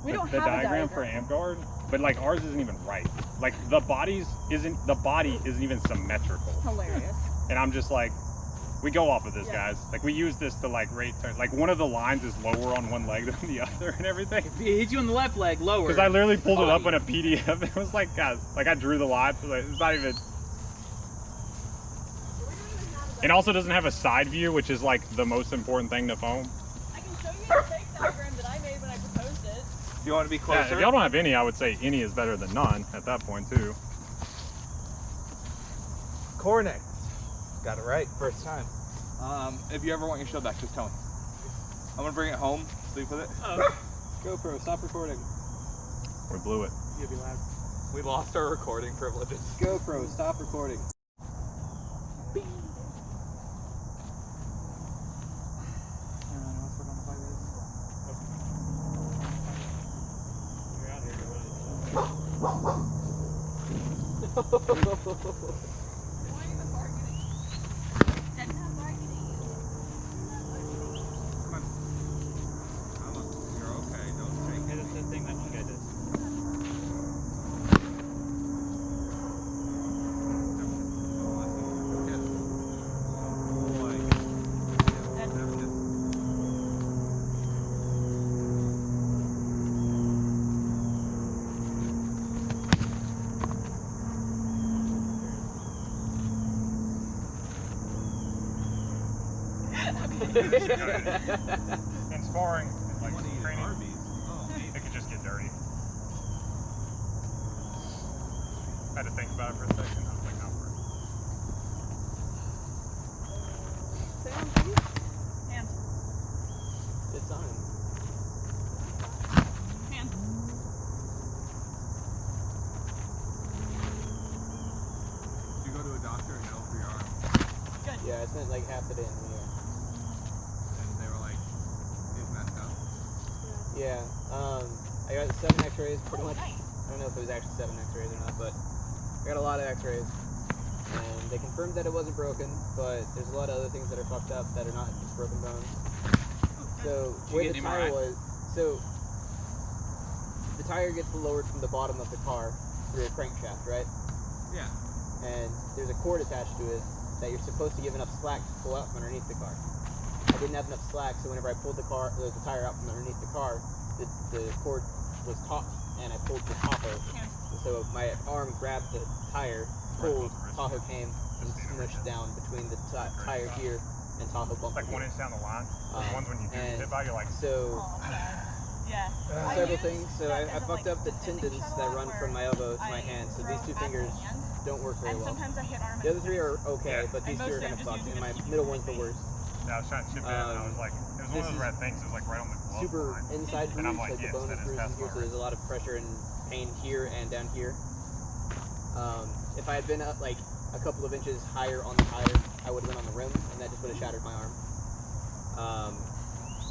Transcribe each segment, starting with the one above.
We don't the have a diagram for AmpGuard, but like ours isn't even right. Like the body isn't even symmetrical. Hilarious. And I'm just like, we go off of this, guys. Like we use this to like rate. Like one of the lines is lower on one leg than the other and everything. If it hits you on the left leg, lower. Because I literally pulled it up in a PDF. It was like, guys, like I drew the line. Like, it's not even. It also doesn't have a side view, which is like the most important thing to foam. I can show you the fake diagram that I made when I proposed it. Do you want to be closer? Yeah, if y'all don't have any, I would say any is better than none at that point too. Cornex. Got it right first time. If you ever want your show back, just tell me. I'm gonna bring it home, sleep with it. GoPro, stop recording. We blew it. You'll be loud. We lost our recording privileges. GoPro, stop recording. In sparring, like training, it could just get dirty. I had to think about it for a second. I was like, not worth it. Hand. It's on. Hand. Did you go to a doctor or no for your arm? Good. Yeah, I spent like half the day in the ER. And they were like, it's messed up. Yeah, I got 7 x-rays pretty much. I don't know if it was actually 7 x-rays or not, but I got a lot of x-rays. And they confirmed that it wasn't broken, but there's a lot of other things that are fucked up that are not just broken bones. So, where the tire was, so the tire gets lowered from the bottom of the car through a crankshaft, right? Yeah. And there's a cord attached to it that you're supposed to give enough slack to pull out from underneath the car. I didn't have enough slack, so whenever I pulled the tire out from underneath the car, the cord was taut, and I pulled the Tahoe. So my arm grabbed the tire, pulled, Tahoe came and smushed down between the tire here and Tahoe bumper. Like 1 inch down the line. Those ones when you do hit by, you're like. So. Yeah. Several things. So I fucked up the tendons that run from my elbow to my hand. So these 2 fingers don't work very well. The other 3 are okay, but these 2 are kind of fucked, and my middle one's the worst. Yeah, I was trying to chip in, and I was like, it was one of those red things. It was like right on the glove Super line. inside And I'm bruise, like, like the yes, bone that is is bruised past in here, my so there's a lot of pressure and pain here and down here. If I had been up like a couple of inches higher on the tire, I would have been on the rim, and that just would have shattered my arm.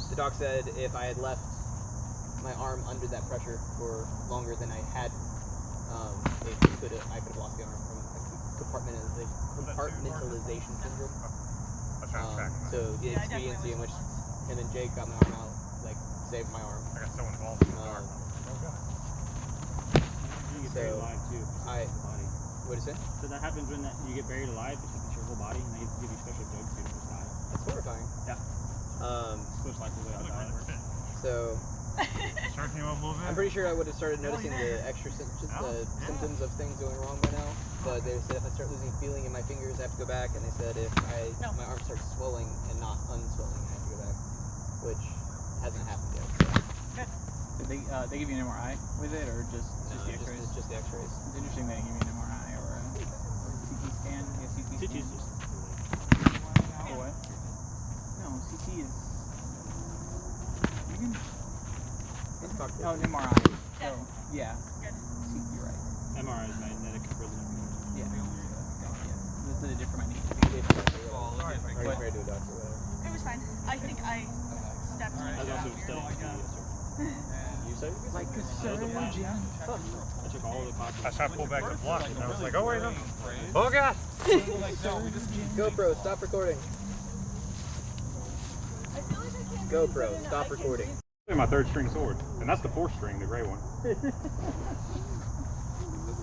The doc said if I had left my arm under that pressure for longer than I had, I could have lost the arm from compartmentalization syndrome. So the expediency in which him and Jake got my arm out, like, saved my arm. I got so involved. So what did you say? So that happens when you get buried alive, it affects your whole body, and they give you special drugs to just die. That's horrifying. Yeah. Most likely way I'll die. So I'm pretty sure I would have started noticing the extra symptoms of things going wrong by now. But they said if I start losing feeling in my fingers, I have to go back. And they said if my arm starts swelling and not unswelling, I have to go back, which hasn't happened yet. So. Did they give you an MRI with it, or just the X-rays? Just the X-rays. It's interesting they give you an MRI or a CT scan. Yeah, CT scan. CT is just. Oh, what? No, CT is. You can. Oh, an MRI. So, yeah. You're right. MRI is magnetic resonance. Yeah. This is a different my knee. Are you ready to do a doctor? Whatever. It was fine. I think I stepped on it. I was also studying. You said like a surgeon. I took all the classes. I tried to pull back the block, and I was like, oh wait, no. Oh god! GoPro, stop recording. GoPro, stop recording. My third string sword, and that's the fourth string, the gray one. The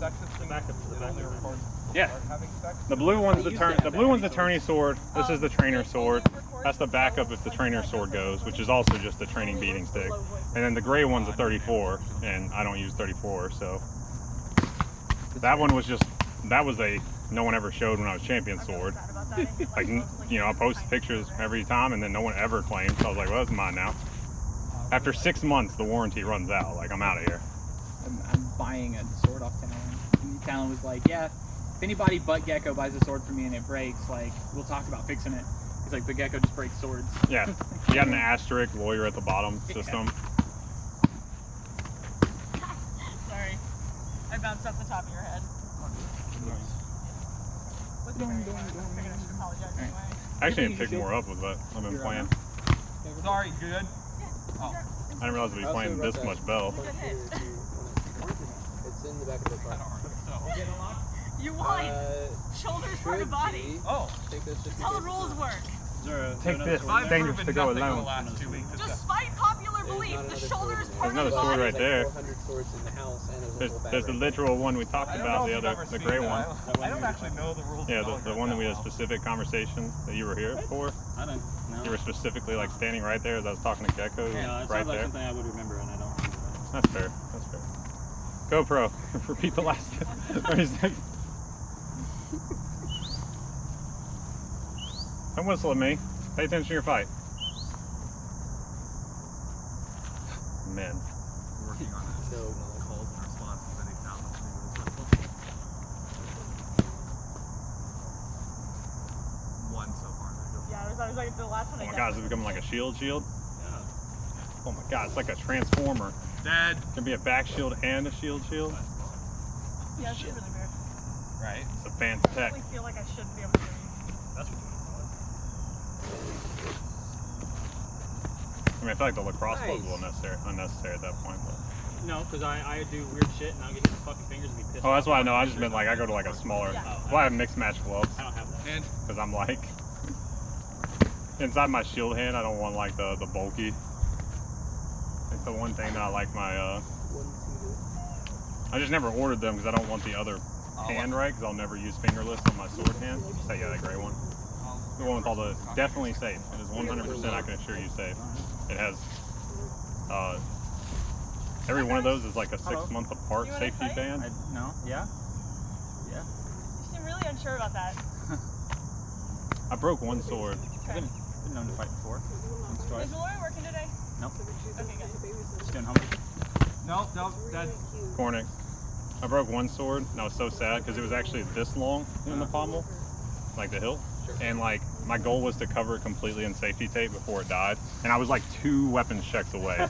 sections to back up to the only records. Yeah. Having sex. The blue one's the tourney sword. This is the trainer sword. That's the backup if the trainer sword goes, which is also just a training beating stick. And then the gray one's a 34, and I don't use 34, so that one was just no one ever showed when I was champion sword. Like, you know, I post pictures every time, and then no one ever claimed. So I was like, well, that's mine now. After 6 months, the warranty runs out. Like, I'm out of here. I'm buying a sword off Talon. And Talon was like, yeah, if anybody but Gecko buys a sword from me and it breaks, like, we'll talk about fixing it. He's like, but Gecko just breaks swords. Yeah. You got an asterisk lawyer at the bottom system. Sorry. I bounced off the top of your head. Look at me. I figured I should apologize anyway. I actually didn't pick more up with what I've been playing. Sorry, good. I didn't realize we'd be playing this much Bell. It's in the back of the car. You won! Shoulders part of body. Oh. That's how the rules work. Take this. I've Dangerous proven to go nothing in the alone. last 2 weeks. Despite popular belief, the shoulders part There's of the another sword body. right there. 400 swords in the house, and There's the literal one we talked I don't about, know if you've ever the seen gray that. one. I don't actually know the rules. Yeah, of the one that we had a specific conversation that you were here for. I don't know. You were specifically like standing right there as I was talking to Gecko. Yeah, it right sounds like there. something I would remember, and I don't remember that. That's fair. That's fair. GoPro. Repeat the last 30 seconds. Don't whistle at me. Pay attention to your fight. Men. Working on it. No. Calls and responses, and he's not listening to his one so far. Yeah, I was like the last one. Oh my god, is it becoming like a shield? Oh my god, it's like a transformer. Dead. It can be a back shield and a shield. Yeah, it's really weird. Right. It's a fancy I tech. really feel like I shouldn't be able to breathe. That's what you want I mean, I feel like the lacrosse Nice. club's a little unnecessary at that point. But. No, because I do weird shit, and I'll get hit in the fucking fingers and be pissed Oh, that's off. why I know. I just meant like I go to like a smaller. Well, I have mixed match gloves I don't have that. And because I'm like inside my shield hand. I don't want like the bulky. It's the one thing that I like my. I just never ordered them because I don't want the other hand right because I'll never use fingerless on my sword hand. So yeah, that gray one. The one with all the definitely safe. It is 100%. I can assure you safe. It has. Every one of those is like a 6 month apart You wanna safety fight? band. No? Yeah? You seem really unsure about that. I broke one sword. Okay. Been known to fight before. Once, Is twice. Malloy working today? Nope. Okay, good. Just doing homework. no, dead. Cornick. I broke one sword and I was so sad because it was actually this long in the pommel, like the hilt. And like my goal was to cover it completely in safety tape before it died. And I was like 2 weapons checks away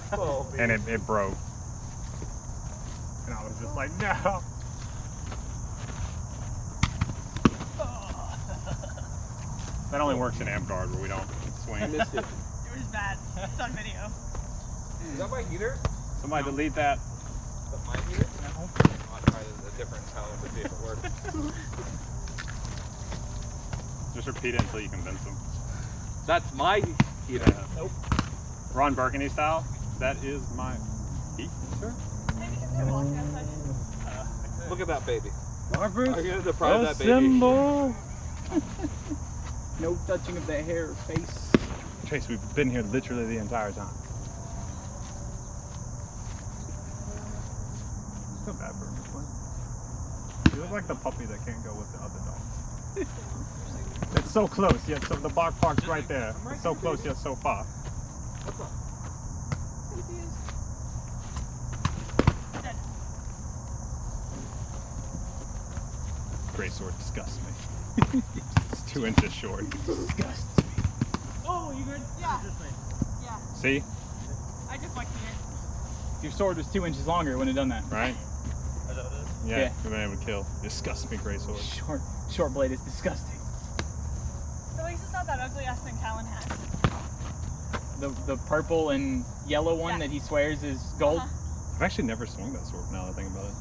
and it broke. And I was just like, no. That only works in Amgard where we don't swing. I missed it. It was bad. It's on video. Is that my heater? Somebody delete that. Is that my heater? No. I'll try a different tone to see if it works. Just repeat it until you convince them. That's my heater. Nope. Ron Burgundy style. That is my heat. Sure. Maybe you can walk outside. Look at that baby. Barbara, Are you gonna deprive that baby? symbol. no touching of that hair or face. Trace, we've been here literally the entire time. So bad for this one. You look like the puppy that can't go with the other dogs. It's so close, yet so the bark park's right there. It's so close, yet so far. Dead. Great sword disgusts me. It's 2 inches short. Disgusts me. Oh, you good? Yeah. Yeah. See? I deflected it. If your sword was 2 inches longer, it wouldn't have done that. Right? Is that what it is? Yeah, Yeah. you've been able to kill. Disgusts me, great sword. Short blade is disgusting. At least it's not that ugly ass thing Talon has. The purple and yellow one Yeah. that he swears is gold. I've actually never swung that sword now that I think about it.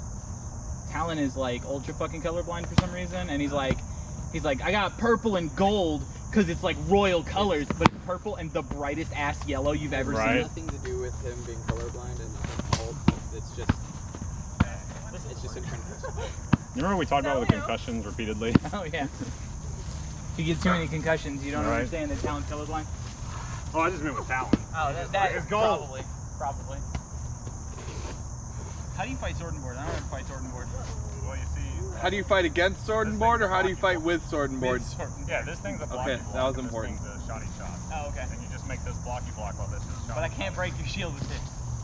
Talon is like ultra fucking colorblind for some reason, and he's like, I got purple and gold because it's like royal colors, but it's purple and the brightest ass yellow you've ever Right. Nothing to do with him being colorblind and old. It's just him trying to fix it. You remember we talked about the concussions repeatedly? seen. Oh yeah. If you get too many concussions, you don't Right. understand that Talon's colorblind. Oh, I just meant with Talon. Oh, that His is goal. probably. How do you fight sword and board? I don't know how to fight sword and board. Well, you see. How do you fight against sword and board, or how do you fight with sword and board? Yeah, this thing's a blocky Okay, block. that was and important. This thing's a shotty shot. Oh, okay. And you just make this blocky block while this is shotty. But I can't break your shield with it.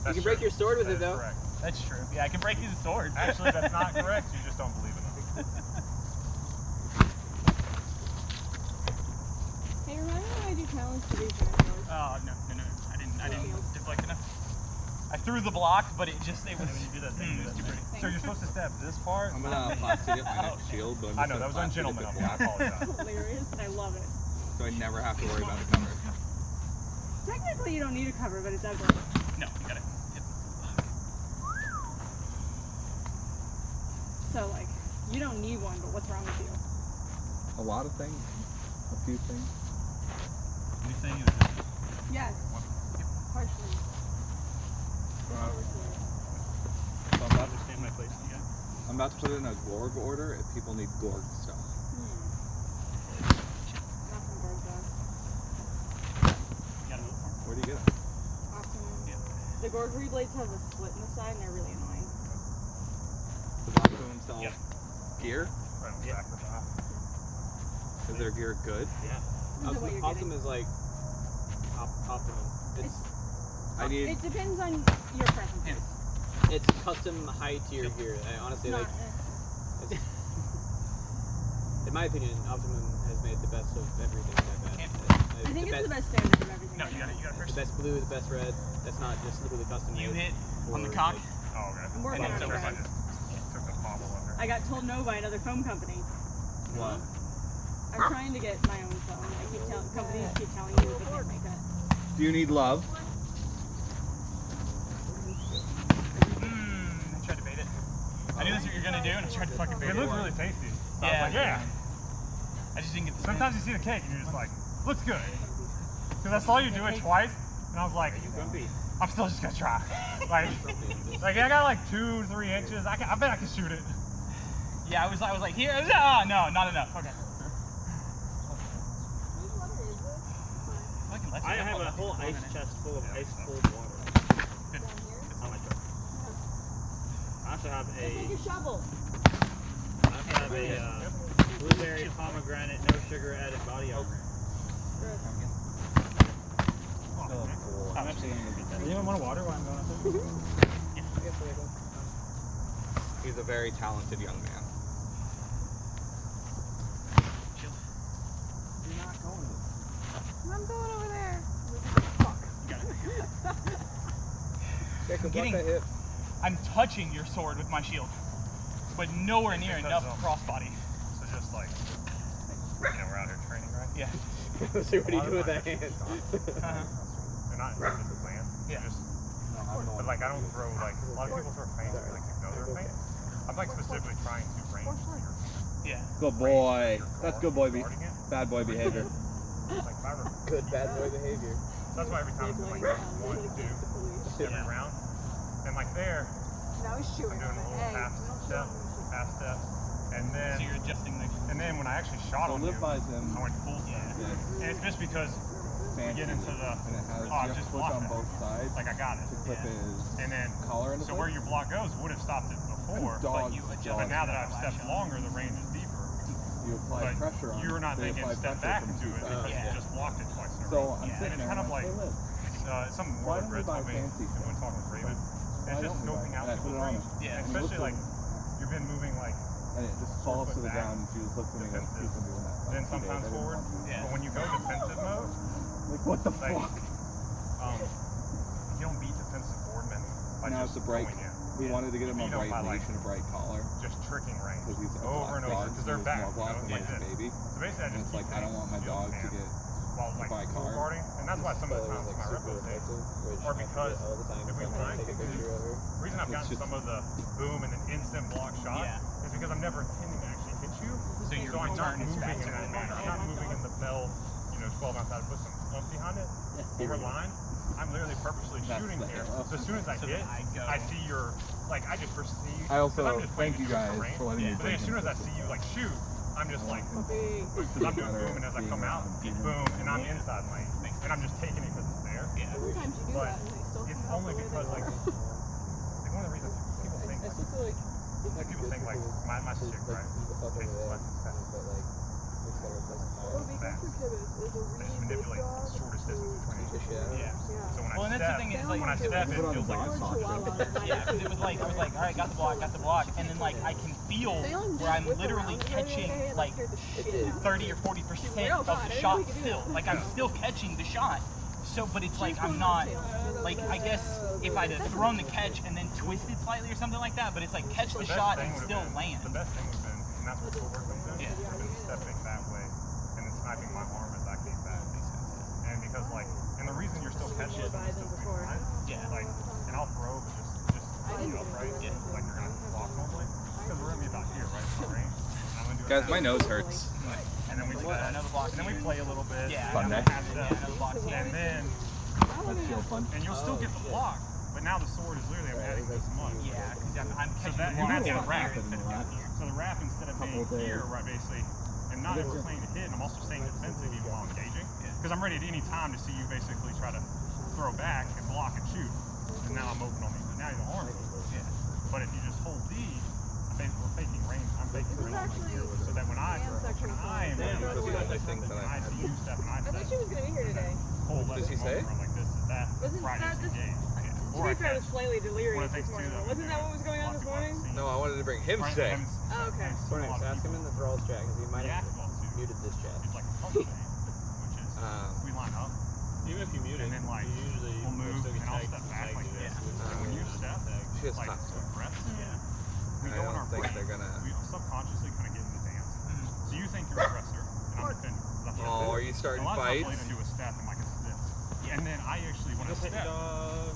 You can break your sword with it though. Correct. That's true. Yeah, I can break his sword. Actually, that's not correct. You just don't believe in it. Hey, remind me when I do challenge to do challenge. Oh no. I didn't deflect enough. I threw the block, but it was. When you do that thing, it was too pretty. so you're supposed to stab this part. I'm gonna plastic it my next shield, but I'm I just know, that gonna was plastic it ungentleman of me. I before, apologize. Hilarious, and I love it. so I never have to worry about the cover. Technically, you don't need a cover, but it's ugly. No, you got it. Yep. So, like, you don't need one, but what's wrong with you? A lot of things, a few things. Anything is Yes. Partially. So I'm about to Understand my place. Yeah. I'm about to put in a Gorg order if people need Gorg stuff. Not from Gorg, Got to move more. Where do you get it? though. Optimum. Yeah. The Gorgery blades have a slit in the side, and they're really annoying. The Optimum sells Yep. gear. right on the back of the top. Is their gear good? Depends on what you're Optimum getting. is like optimum. It's I need. It depends on your preferences. it's custom high tier gear. I honestly It's not. like. In my opinion, Optimum has made the best of everything I've had. I think it's the best standard of everything. No, you got it. You got it The first. best blue, the best red. That's not just literally custom made. Unit on the or, cock. like, Oh, okay. I'm working And on then it, so guys. Took the pobble under. I got told no by another phone company. What? I'm trying to get my own phone. Companies keep telling you that they can't make that. Do you need love? I tried to bait it. I knew that's what you were gonna do, and I tried to fucking bait It it. looked really tasty. So I Yeah. was like, yeah. I just didn't get the Sometimes you see the cake and you're just like, looks good. Because I saw you do it twice, and I was like, I'm still just gonna try. like I got like 2 to 3 inches. I bet I can shoot it. Yeah, I was like, here. Oh, no, not enough. Okay. I have a whole ice chest full of ice cold water. Good. It's on my truck. I also have Just take a your shovel. blueberry pomegranate no sugar added body armor. I'm actually gonna go get that. Does anyone want water while I'm going up there? He's a very talented young man. Shield. I'm going over there. I'm touching your sword with my shield, but nowhere near enough crossbody. So just like, we're out here training, right? Yeah. See what do you do with that hand? They're not intended to land. Yeah. Just, but like I don't throw like a lot of people throw feint like to know they're feint. I'm like specifically trying to range your feint. Yeah. Good boy. That's good boy. Guarding it. Bad boy behavior. Like if I were, Good bad boy behavior. that's why every time I'm like 1, 2 every round, and like there, Now he's I'm shooting doing him. a little Hey, half we don't step, shoot and So then you're adjusting the. when I actually shot So on you, live by them. I went full. Yeah. And it's just because we Fancy. get into the And it has oh, you have just to push block on that. both sides Like I got it. to clip his And then collar into so where your block goes would have stopped it before. dogs, you adjust But dogs, now that I've stepped longer, the range is deeper. you apply But pressure on you're not they thinking apply step pressure back from to two it sides. because Yeah. you just blocked it twice in a So row. I'm Yeah. sitting And it's there, kind of I'm like hey, Liz, something why more don't we Red buy told me fancy when stuff? talking with Raven. Why It's just don't we buy scoping it? out And I put people's it on range. her. Yeah. And And it looks especially like you've been moving like And it just falls to the back, ground and she just looks at me like defensive, she's been doing that. then sometimes forward. Yeah. But when you go defensive mode, Like what the like, fuck? you don't beat defensive boardmen by Now just it's a break. going in. We wanted to get him a You know, bright by, like, leash and a bright collar Just tricking range. because he's a Over black and over, dog. because He they're was back, more black you know, when he like was a this. baby. So basically, I And just it's like keep I don't want my shield dog to hand get while like by full car. guarding, and that's why some of the times my repo takes. Or because if we blind take a kick, picture of her. the reason I've It's gotten just- some of the boom and then instant block shot Yeah. is because I'm never intending to actually hit you. So your So I'm not return is moving in faster. that manner. I'm not moving in the bell 12 ounce, I'd put some oomph behind it. Over line, I'm literally purposely shooting here. So as soon as I hit, I see your, like, I just perceive. I also I'm just thank you guys terrain, for letting me but then bring as soon as I see you like shoot, I'm just like, because I'm doing boom, and as I come out, boom, and I'm inside lane, and I'm just taking it because it's there. Sometimes you do But that and they still it's come out only the way because they like were. one of the reasons people think like people think like my chick, right? Takes like that. Oh, because the kid is a They just really big manipulate dog. the shortest distance between each other. Yeah. So when Well, I and that's the step, thing is, Sound like, when I it step, was it a feels like a large soccer. chihuahua. yeah, because it was like, I was like, all right, got the block, and then like I can feel where I'm literally catching like 30 or 40% of the shot still. Like I'm still catching the shot. So, but it's like I'm not, like I guess if I'd have thrown the catch and then twisted slightly or something like that, but it's like catch the shot and still land. The best thing would have been, and that's what footwork comes in, Yeah. would have been stepping that way and then sniping my arm as I came back. And because like, and the reason you're still catching is I'm still doing line. Yeah. Like, and I'll throw, but just you upright, Yeah. like you're gonna block normally. Because we're gonna be about here, right? For range. And I'm gonna do Guys, a my half nose step, hurts. And then we do that. Another block And then we play a little bit. Yeah. Fun and day. half step. Another block here. And then, That's real fun. and you'll still get the block, but now the sword is literally, I'm adding this much. Yeah, because I'm So catching that, the and block that's the down wrap. here instead of down here. So the wrap, instead of being Couple here, days. right, basically, and not ever playing to hit, and I'm also staying defensive even while engaging. Because I'm ready at any time to see you basically try to throw back and block and shoot. And now I'm open on me. Now your arm moves. Yeah. But if you just hold D, we're faking range. I'm faking range on my gear. So that when I am and I see you step and I I thought step, she was going to be here today. hold less Did she say? moment, like this is that. Wasn't Right, that it's this- engaged. To Or I be fair, I catch. was slightly One delirious of the this things too morning. that Wasn't that what was going on this morning? No, I wanted to bring him Right, today. Oh, okay. Cornix, ask him in the thralls chat because he might have Reactable to muted this chat. it's like a puzzle game, which is we line up Even if you mute it, and then like you usually we'll move still get and I'll tagged step and back tagged like you. this. Yeah. And when you step, She has like hot to breath, we I go in don't our think breath. they're gonna. We subconsciously kind of get in the dance. So you think you're a aggressor and I'm a defender. That's what I Oh, do. are you starting a lot of times fights? I'll even do a step and like it's this. And then I actually when I step,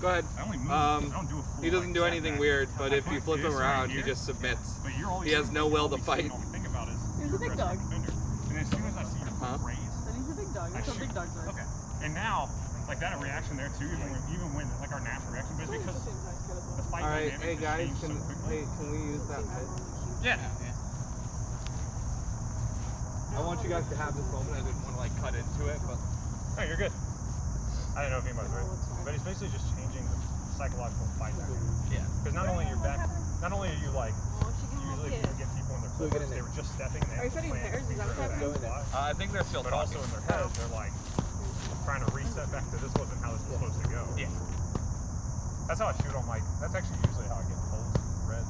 Go ahead. I only move. Um, I don't do a full. He doesn't like, do step anything back. weird, but I if you put flip him this right around, he here. just submits. But you're always He has no will to fight. All you think about is He's you're a big aggressor dog. defender. And as soon as I see your Huh? foot raise, And he's a big dog. That's I how big shoot. dogs are. Okay. And now, like that reaction there too, even when like our natural reaction, but it's because the fight All right, dynamic hey just guys, changed so quickly. can we use that? Yeah. I want you guys to have this moment. I didn't want to like cut into it, but No, you're good. I don't know if anybody's right, but it's basically just changing the psychological fight dynamic. Yeah. Because not only are you like usually when you get people in their So get in footwork, they there. were just stepping. They Are you setting planned pairs? Is that what's to happening? fly. I think they're still But talking. also in their heads, they're like trying to reset back to this wasn't how this was supposed to go. Yeah. That's how I shoot on like. That's actually usually how I get pulls red.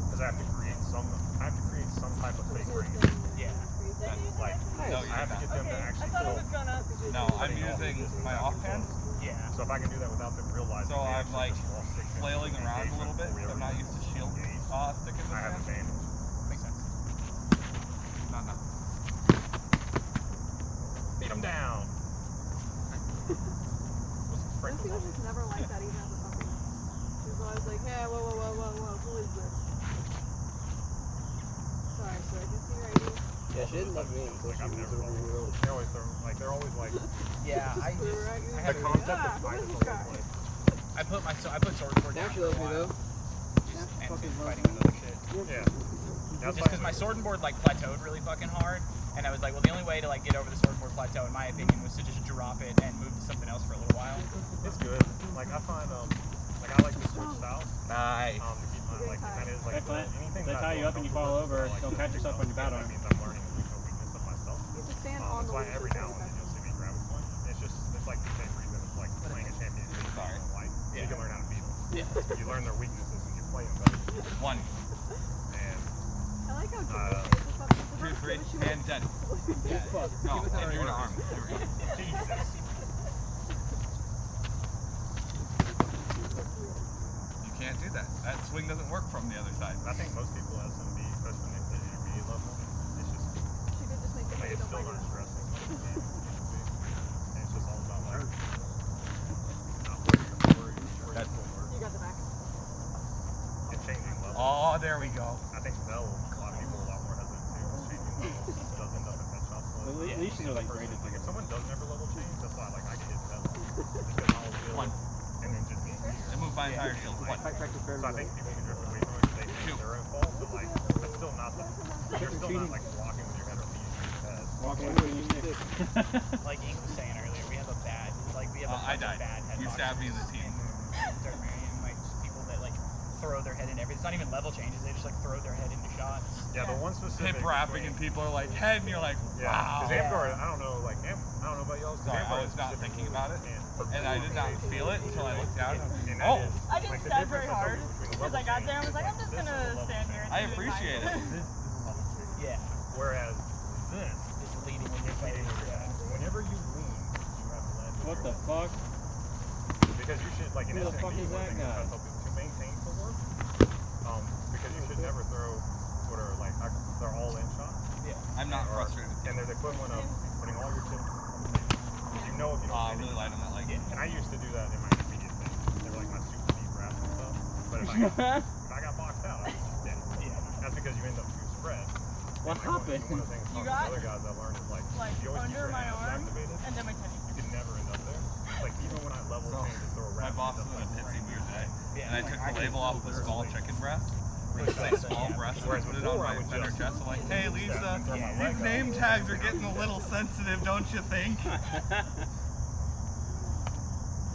Because I have to create some type of fake range. Yeah. Like No, I have to get them to I actually thought it pull. was gonna. No, I'm using my offhand, Yeah. So if I can do that without them realizing, So they I'm, actually like, just lost 6 minutes flailing of around a little bit. engagement I'm not used to shield sticking in I have there. advantage. Makes sense. No, no. Beat them down. Lucy was just never like that even as a puppy. She was always like, hey, whoa, who is this? Sorry, sir, I can see your ID. Yeah, she didn't love me until Like she I've was never over your old. they're always like Yeah, I We were just right- I the have to, concept Ah, of fight is what is always this like I put sword for Now down she for a loves me while. though. Just and fucking been loves fighting with other shit. yeah. Just because my sword and board like plateaued really fucking hard, and I was like, well, the only way to like get over the sword and board plateau, in my opinion, was to just drop it and move to something else for a little while. It's good. Like I find like I like to switch styles. Nice. To keep my like that is like Hey, Clint, anything they that tie I you feel up and you comfortable fall over, with, I like don't to catch do yourself so, when you battle. That means I'm learning a weakness of myself. You have to stand on That's the why leash every to now take and then it you'll see me grab a point. It's like the same reason it's like playing a champion Sorry. on light. You can learn how to beat them. Yeah. You learn their weaknesses and you play them better. One, And I like how two, three, and dead. Yeah. No, and you're an arm. Jesus. You can't do that. That swing doesn't work from the other side. I think most people at SMB, especially when they play intermediate level, it's just She did just make the like, face it's don't still mind not it. stressing like it can be. And it's just all about like not worrying. That's- You got the back. And changing levels. Oh, there we go. I think a lot of people are a lot more hesitant too. Changing levels does end up in headshots. At are like person, graded. like if someone doesn't ever level change, that's why like I get hit heavily. Just because I'll build One. and then just me and you. I moved my entire shield. One. So I think people can drift away from it because they think it's their own fault, but like that's still not the. You're still not like blocking with your head or leading with your head. Like Ink was saying earlier, we have a bad, like we have a I died. bad head. You stabbed me in the teeth. Like just people that like throw their head in everything. It's not even level changes. They just like throw their head into shots. Yeah, the one specific. Hip wrapping and people are like head, and you're like, Yeah, wow. because Amguard, I don't know, like I don't know about y'all. Sorry, I was not thinking about it, and I did not feel it until I looked down. And I was like, oh, I didn't stab very hard because I got there and was like, I'm just gonna stand here. And I do appreciate mine. it. Yeah. Whereas this, Just leading when you're fighting. whenever you lean, you have to land. What the fuck? Because you should, like in Who the SMB, fuck is one that thing guy? that's helpful to maintain footwork, because you should never throw what are like they're all in shots. I'm not frustrated. And they're the equivalent of putting all your chips on the table. You know if you don't. Really light on that leg. And I used to do that in my intermediate thing. They were like my super deep wraps and stuff. But if I got boxed out, I was just dead. Yeah. That's because you end up too spread. What And, like, happened? One of the things You talking to got, other guys I learned is like if you always keep under your my hands arm activated, and then my teddy. you can never end up there. Like even when I level So, change and throw a My wrap, boss it was doesn't in a pitsy like mood today, Yeah. and I took the label off the small chicken breast. It said small breast, and I put it on my center chest. I'm like, hey Lisa, these name tags are getting a little sensitive, don't you think?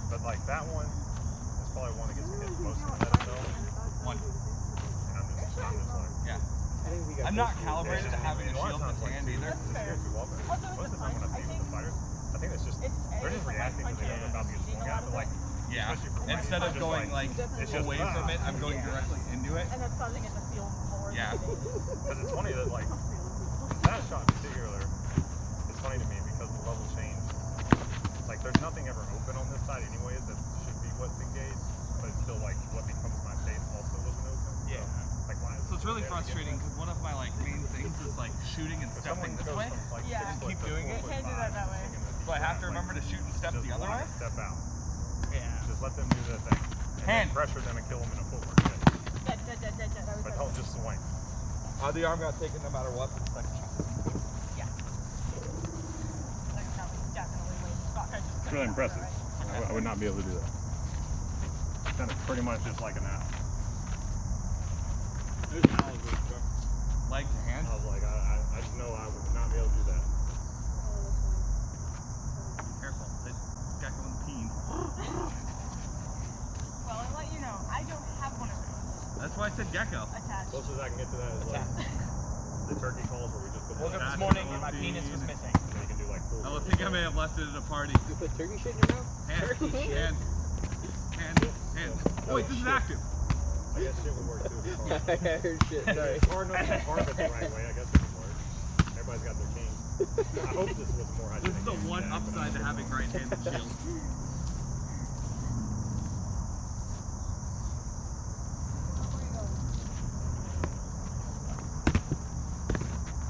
But like that one is probably one that gets me hit the most in the head itself. One. And I'm just like, Yeah. I think we got I'm not this. calibrated to having a a lot shield of in times, hand like, either. this scares people off. Most of the time when I see with the fighters, I think it's just they're just reacting because they know they're about to get swung at. But like, Yeah. especially for Instead fighting, of it's going like it's just away from it, I'm going directly into it. And that's causing it to feel more. Yeah. Because it's funny that like that shot in particular is funny to me because the level change. Like there's nothing ever open on this side anyways that should be what's engaged, but it's still like what becomes my face also wasn't open. Yeah. So, like why? So it's really frustrating because one of my like main things is like shooting and stepping this way. Yeah. Keep doing it. Can't do that way. So I have to remember to shoot and step the other way. Step out. Yeah. Just let them do their thing. And Hand. then pressure them and kill them in a footwork hit. Dead. I was But don't just swing. The arm got taken no matter what. For the second shot. Yeah. Like, that was definitely way fuck. I just It's couldn't really remember, impressive. right? I would not be able to do that. Kind of pretty much just like an owl. There's an owl group, bro. Leg to hand. I was like, I just know I would not be able to do that. Careful. This gecko and peen. Well, I'll let you know. I don't have one of those That's why I said gecko. attached. Closest I can get to that is like the turkey calls where we just put Woke up this the morning and my penis was missing. and then you can do like full. I think I may have left it at a party. You put turkey shit in your mouth? Hand. Oh wait, this is active. I guess shit would work too. If it's hard. I heard shit, sorry. It's hard enough to carve it the right way. I guess it would work. Everybody's got their king. I hope this was more hygienic. This is the one upside to having right-handed shield.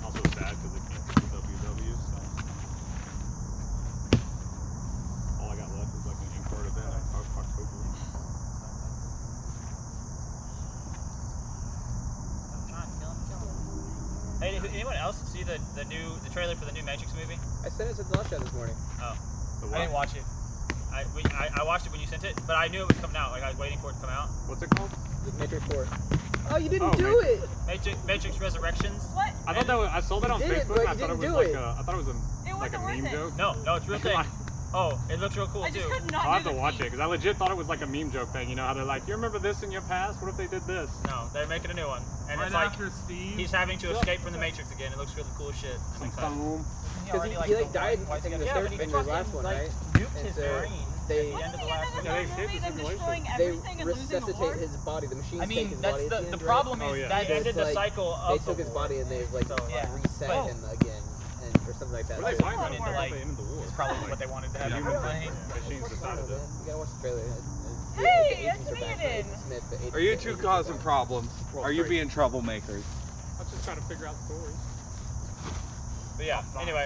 Also sad because it can't do the WW stuff. All I got left is like an in-card event in October. Hey, did anyone else see the trailer for the new Matrix movie? I sent it to the last shot this morning. The I didn't watch it. I watched it when you sent it, but I knew it was coming out. Like I was waiting for it to come out. What's it called? Matrix 4. Oh, you didn't Oh, do it! Matrix Resurrections. What? I thought that was, I saw that on You did, Facebook. but And I you thought it didn't was do like it. I thought it was It like a wasn't meme worth it. joke. No, it's a real thing. Oh, it looks real cool I just too. could not I'll have do to the watch it feat. because I legit thought it was like a meme joke thing. You know how they're like, you remember this in your past? What if they did this? No, they're making a new one, and Right it's like after Steve. he's having to escape from the Matrix again. It looks really cool as shit. I'm excited. Boom. Because he like died in the third in the last one, right? Nuked And his so brain. they At the end of the Wasn't last the movie. end Yeah, of the they movie saved them the destroying they everything and losing the resuscitate Lord? his body. The machines I take mean, his that's body at the the end, problem right? Oh, is yeah. that So ended it's the like, cycle They of took the his war. body and they've like So, yeah. reset But- him again, and or something like that. What are they So- talking about? Into, They like, ended the war. It's probably what they wanted to have. Human Playing. machines decided to. You gotta watch the trailer. Hey, Agents it's are back, muted. right? Smith, the Are you agents two are causing back. problems? Are you being troublemakers? I was just trying to figure out stories. But yeah, anyway,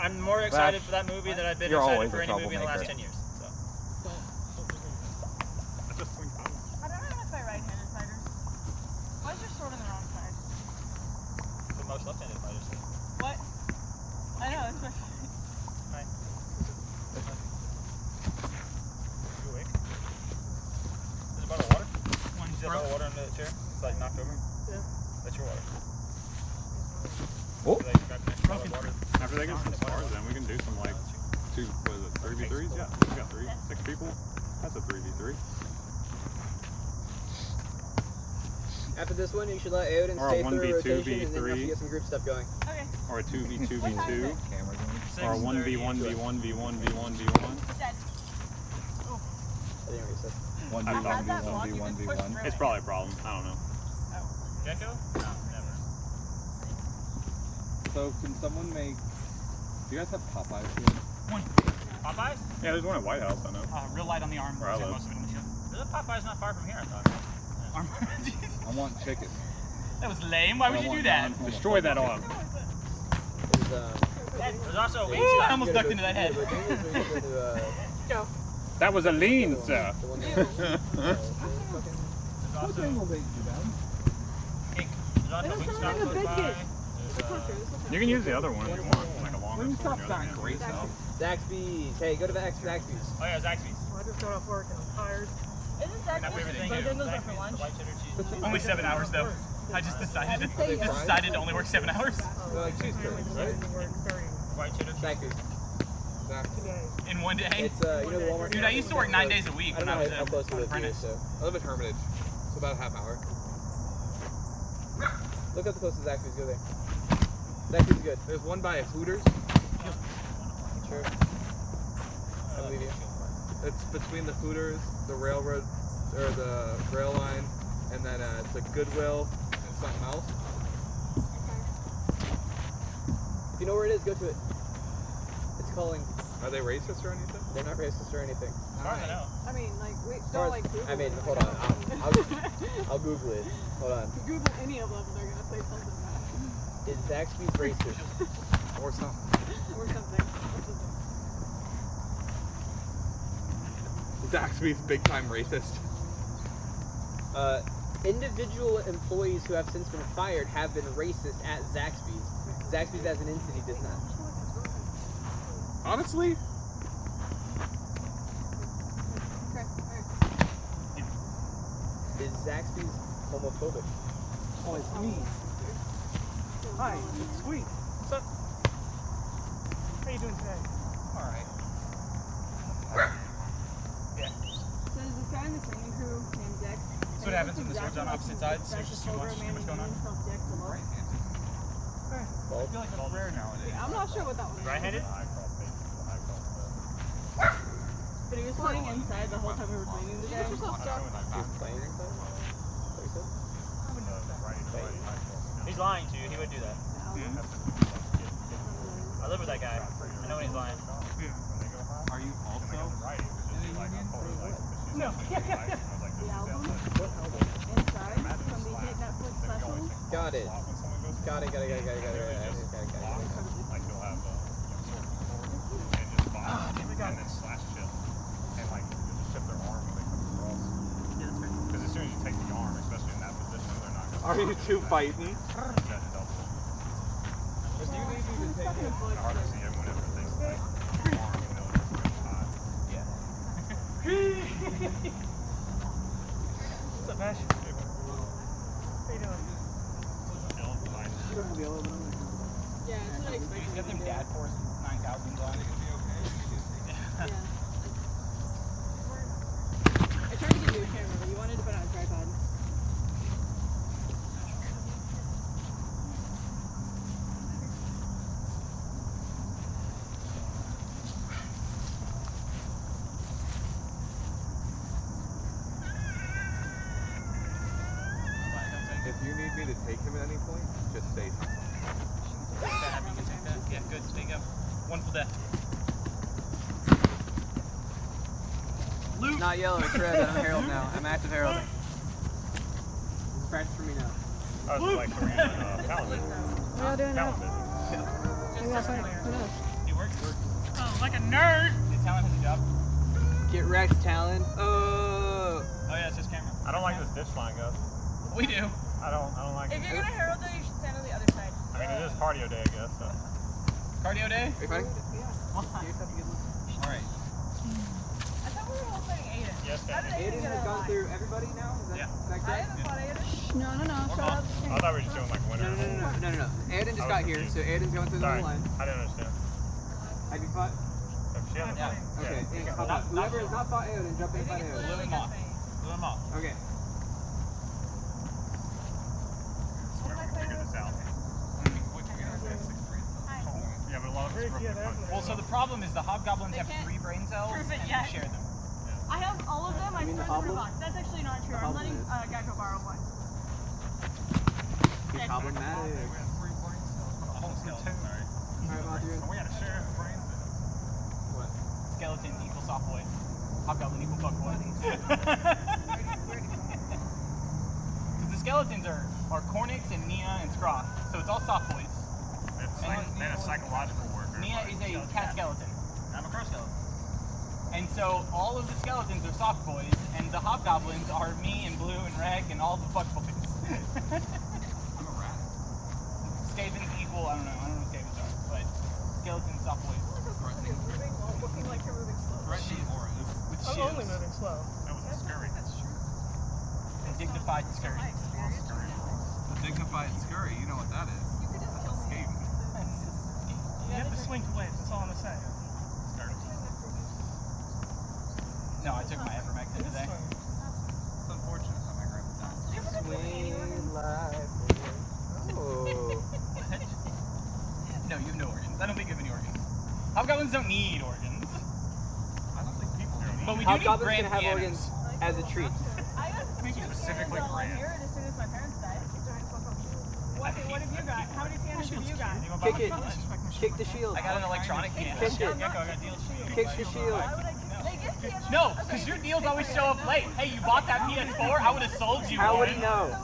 I'm more excited for that movie than I've been You're excited always for a any movie in the last troublemaker. 10 years. So. I just swing power. I don't know if I right-handed fighters. Why is your sword on the wrong side? The most left-handed fighters. What? I know, especially. chair? It's like knocked over? Yeah. That's your water. Oh. So they grab an extra bottle of water. After they get some spars, then we can do some like 3v3s. Yeah, we got 6 people. That's a 3v3. After this one, you should let Aoden Or a stay through 1v2, rotation and then v3. have to get some group stuff going. Okay. Or a 2v2v2. Or a 1v1v1v1v1v1. Dead. I didn't reset. 1v1v1v1. It's probably a problem. I don't know. Gecko? No, never. So can someone make? Do you guys have Popeyes here? One. Popeyes? Yeah, there's one at White House, I know. Real light on the arm. Where I Send live. most of it in the ship. There's a Popeyes not far from here, I thought. Arm. I want chicken. That was lame. Why would you do that? Destroy that arm. There's also a I almost ducked into that head. Go. That was a lean, sir. There's also Wingstop close by. You can use the other one if you want, like a longer sword. Great stuff. Zaxby's. Hey, go to Zaxby's. Oh yeah, Zaxby's. I just got off work and I'm tired. Isn't My that favorite thing but is then those are for lunch? only 7 hours though. I just decided to only work 7 hours. They're like cheese curds, right? White cheddar cheese Zaxby's. in one day. It's you know the Walmart. Dude, I used to work 9 days a week I when don't I was know how close an to it is, apprentice. so I live in Hermitage. It's about a half hour. look up the closest Zaxby's. Go there. Zaxby's is good. There's one by Hooters. Sure. I believe you. It's between the Hooters, the railroad, or the rail line, and then it's a Goodwill and something else. If you know where it is, go to it. It's calling. Are they racist or anything? They're not racist or anything. As far as I know. I mean, like, wait, As far don't as- like Google I mean, it. hold on. I'll Google it. Hold on. If you Google any of them, they're gonna say something bad. Is Zaxby's racist? Or something. Or something. Zaxby's big time racist. Individual employees who have since been fired have been racist at Zaxby's. Zaxby's as an entity does not. Honestly, Okay, alright. Is Zaxby's homophobic? Oh, it's me. Hi, it's Squeak. What's up? How you doing today? Alright. So there's this guy in the training crew named Dex. That's what happens when the swords on opposite sides. There's just too much going on. I feel like that's rare nowadays. I'm not sure what that one is. Right-handed? But he was playing inside the whole time we were training today. He was playing inside? What you said? He's lying to you. He would do that. I live with that guy. I know when he's lying. are you also in a union? No. The album inside from the hit Netflix special. Got it. Got it. And then slash chip. And like just chip their arm when they come across. Because as soon as you take the arm, especially in that position, they're not going to. Are you two fighting? If you need me to take it, it's hard to see it whenever they like the arm and they'll just get shot. Yeah. What's up, Ash? How you doing? Yeah, that's what I expected. You got them dad force 9000s on. Yeah. I tried to get you a camera, but you wanted to put it on a tripod. If you need me to take him at any point, just say something. Yeah, good. There you go. Wonderful death. It's not yellow, it's red. I'm Herald now. I'm active heralding. It's practice for me now. I was like Korean Paladin. What are y'all doing now? Paladin. Maybe that's right. Who knows? He works. Oh, like a nerd. The talent has a job. Get wrecked, Talon. Oh yeah, it's his camera. I don't like this ditch line, Gus. We do. I don't like If it. you're gonna herald though, you should stand on the other side. I mean, it is cardio day, I guess. So. Cardio day. Are you fighting? All right. I thought we were all playing Aiden. Yes, How did Aiden Aiden get has gone alive? through everybody now? Is that, Yeah. is that I correct? haven't fought Aiden. No, shut up. I thought we were just doing like winner. No. Aiden just I was got here, confused. so Aiden's going through the Sorry, whole line. I didn't understand. Have you fought? If she hasn't Yeah. fought- Okay, yeah, Aiden, hop on. Whoever has not fought Aiden, jump in and fight Aiden. Blew him off. Blew him off. Okay. Swear we can figure this out. Yeah, but a lot of it's broken punch. Well, so the problem is the hobgoblins They have can't 3 brain cells prove it and yet. we share them. I have all of them. I mean the stored them in a hoblin? box. That's actually not true. The I'm letting hoblin is- Gecko borrow one. He's problematic. A whole skeleton, sorry. Alright, Mondrian. We gotta share the brains. What? Skeleton equals soft boy. Hobgoblin equals fuck boy. Because the skeletons are Cornix and Nia and Scroth, so it's all soft boys. Then a psychological worker. Nia is a cat skeleton. I'm a crow skeleton. And so all of the skeletons are soft boys, and the hobgoblins are me and Blue and Reg and all the fuck boys. I'm a rat. Skavens equal, I don't know what skavens are, but skeletons soft boys. Threatening. Looking like you're moving slow. Threatening aura. With I'm only shields. moving slow. That was scary. And dignified and scary. The dignified scurry, you know what that is. Skaven. You have to swing to waves, that's all I'm gonna say. No, I took my Evermectin today. It's unfortunate how my grandpa died. Swing life. Oh. No, you have no organs. I don't think you have any organs. Hobgoblins don't need organs. I don't think people do. But we do need Hobgoblins grand can have pianos. organs as a treat. I got 2 Specifically pianos on grand. here as soon as my parents died. What have you got? How many pianos have you got? Kick it. Kick the shield. I got an electronic piano. Kick it. Gecko, I got a deal sheet. Kick the shield. Why would I kick? They give pianos. No, because your deals always show up late. Hey, you bought that PS4? I would have sold you How one. would he know?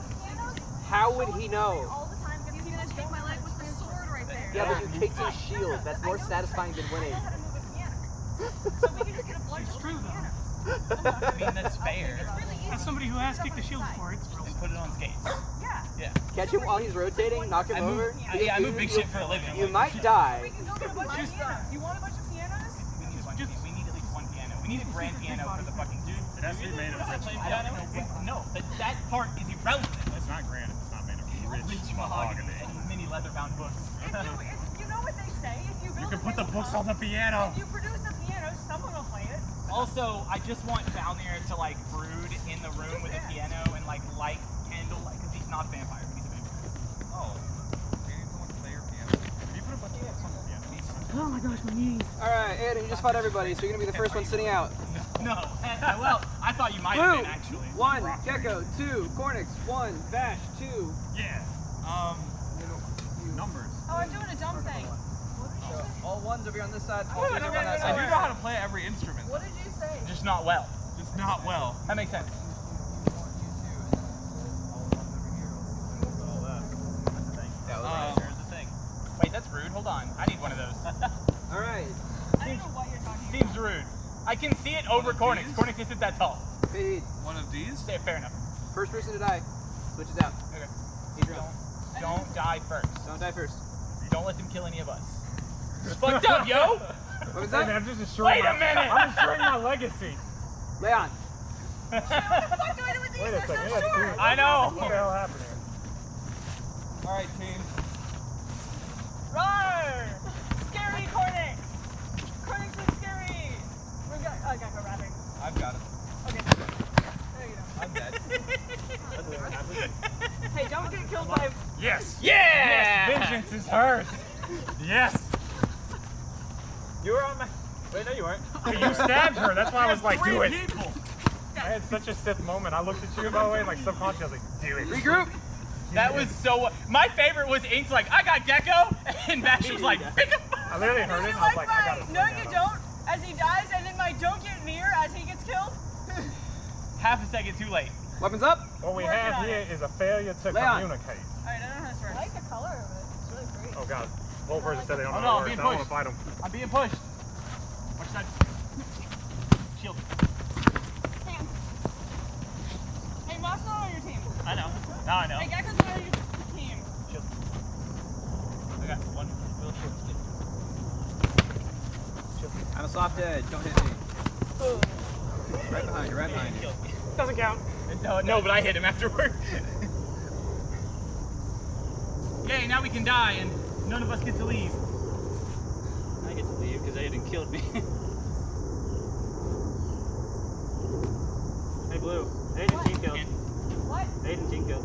How would he know? All the time because he's gonna take my leg with the sword right there. Yeah, but you kicked his shield. That's more satisfying than winning. I know how to move a piano. So we can just get a blood It's true though. I mean, that's fair. It's really easy. As somebody who has kicked the shield before, it's real. And put it on skates. Yeah. Catch him while he's rotating, knock him I move, over. yeah, I move big shit for a living. You might die. We can go get a bunch of pianos. You want a bunch of pianos? We need at least one piano. We need a grand piano for the fucking dude. It has to be made of rich I don't know. No, but that part is irrelevant. It's not granite. It's not made of rich mahogany. And mini leather-bound books. If you know what they say, if you You build can a put the big books wall, on the piano. if you produce a piano, someone will play it. Also, I just want Valnir to like brood in the room with a piano and like light candlelight, because he's not a vampire, but he's a vampire. Oh. You need someone to play your piano. You put a bunch of books on the piano. Oh my gosh, my knees. Alright, Aiden, you just fought everybody, so you're gonna be the first one sitting out. No, well, I thought you might have Blue, been actually. 1, Gecko, 2, Cornix, 1, Vash, 2. Yeah. Numbers. Oh, I'm doing a dumb thing. All ones over here on this side, all No, twos no, over on no, that no, I side. do know how to play every instrument. What did you say? Just not well. Just not well. That makes sense. That was Um, There's the thing. Wait, that's rude. Hold on. I need one of those. Alright, I don't know what you're talking about. Seems rude. I can see it over Cornix. Cornix isn't that tall. Fade. One of these? Fair enough. First person to die switches out. Okay. Adrian, Don't die first. don't die first. Don't let them kill any of us. It's fucked up, yo! What was Hey, man, that? I'm just assuring Wait a minute! I'm assuring my legacy. Leon. What the fuck do I do with these? Wait a They're second. so short. I know! What the hell happened here? Alright, team. Roar! Scary Cornix! Cornix is scary! We got, I got go rapping. I've got it. Okay. There you go. I'm dead. Hey, don't get killed by... Yes. Yeah! Yes, vengeance is hers. Yes. You were on my. Wait, no, you weren't. You stabbed her. That's why I was like, do it. People. I had such a Sith moment. I looked at you, by the way, and like subconsciously, I was like, do it. Regroup. That was so. My favorite was Ink's like, I got Gecko, and Bash was like, pick up. I literally heard it, and I was like, I gotta. No, you don't. As he dies, and then my don't get near as he gets killed. Half a second too late. Weapons up. What we Working have on here it. is a failure to Leon. communicate. Alright, I don't know how this works. I like the color of it. It's really pretty. Oh god. One person said they don't Oh, know no, how I'm it works. being I don't want to pushed. fight them. I'm being pushed. Watch that. Shield. Hey, Moss not on your team. I know. Now I know. Hey, Gecko's not on your team. Shield. I got one real short stick. I'm a soft edge. Don't hit me. Right behind you. Right behind Doesn't count. No, but I hit him afterward. Yay, now we can die and none of us get to leave. I get to leave because Aiden killed me. Hey, Blue. Aiden team killed. What? Aiden team killed.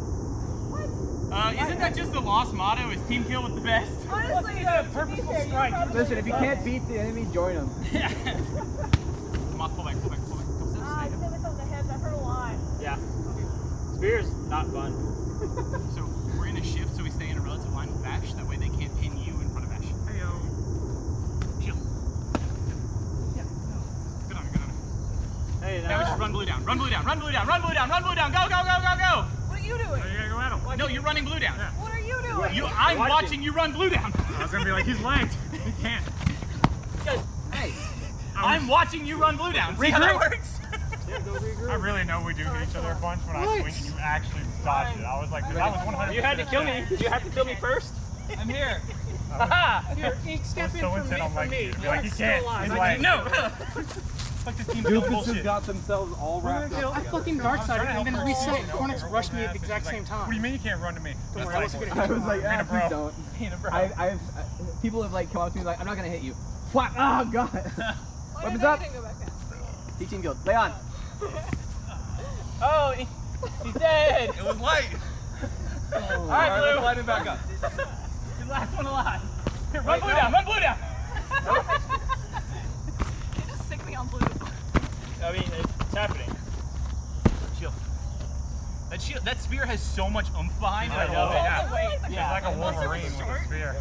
Isn't that just the lost motto? Is team kill with the best? Honestly, You got a purposeful strike. Listen, if you can't beat the enemy, join them. Come on, pull back. I hit myself in the head. That hurt a lot. Yeah. Spear's not fun. So we're gonna shift so we stay in a relative line with Bash. That way they can't pin you in front of Bash. Heyo. Shield. Yeah. Good on her. Hey, Now we just run blue down. Run blue down. Go. What are you doing? You gotta go at him. No, you're running blue down. What are you doing? I'm watching you run blue down. I was gonna be like, he's lagged. He can't. Hey. I'm watching you run blue down. See how that works? I really know we do hit each other a bunch when I swing and you actually dodged it. I was like, 'cause I was 100%. You had to kill me. Did you have to kill me first? I'm here. Haha! Here, step in so from intent on me. like you. You're Like, you still can't. alive. He's I like, No. Fuck this team killing bullshit. got themselves all wrapped up. I fucking dark sided and then reset. Cornix rushed me at the exact same time. What do you mean you can't run to me? Don't worry, That's I wasn't like- gonna I hit was you. like, Being a please bro. don't. Being a bro. I've people have like come up to me like, I'm not gonna hit you. Whack! Oh god. Why Weapons did I up. didn't go back in? Team guild. Leon. Oh, he's dead. It was light. All right, Blue. Let's light him back up. He's the last one alive. Here, run blue down. Run blue down. You just sick me on blue. I mean, it's happening. Shield. That spear has so much oomph behind it. I I love know. it. Oh, wait. He's like a Wolverine with a spear.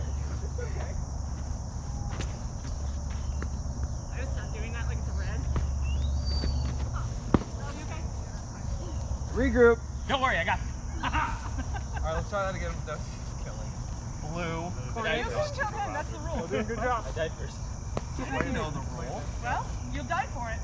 I just stopped doing that like it's a red. Oh, you okay? Regroup. Don't worry, I got it. Alright, let's try that again with this. Blue. You can kill him. That's the rule. Doing a good job. I died first. I know the rule. Well, you'll die for it.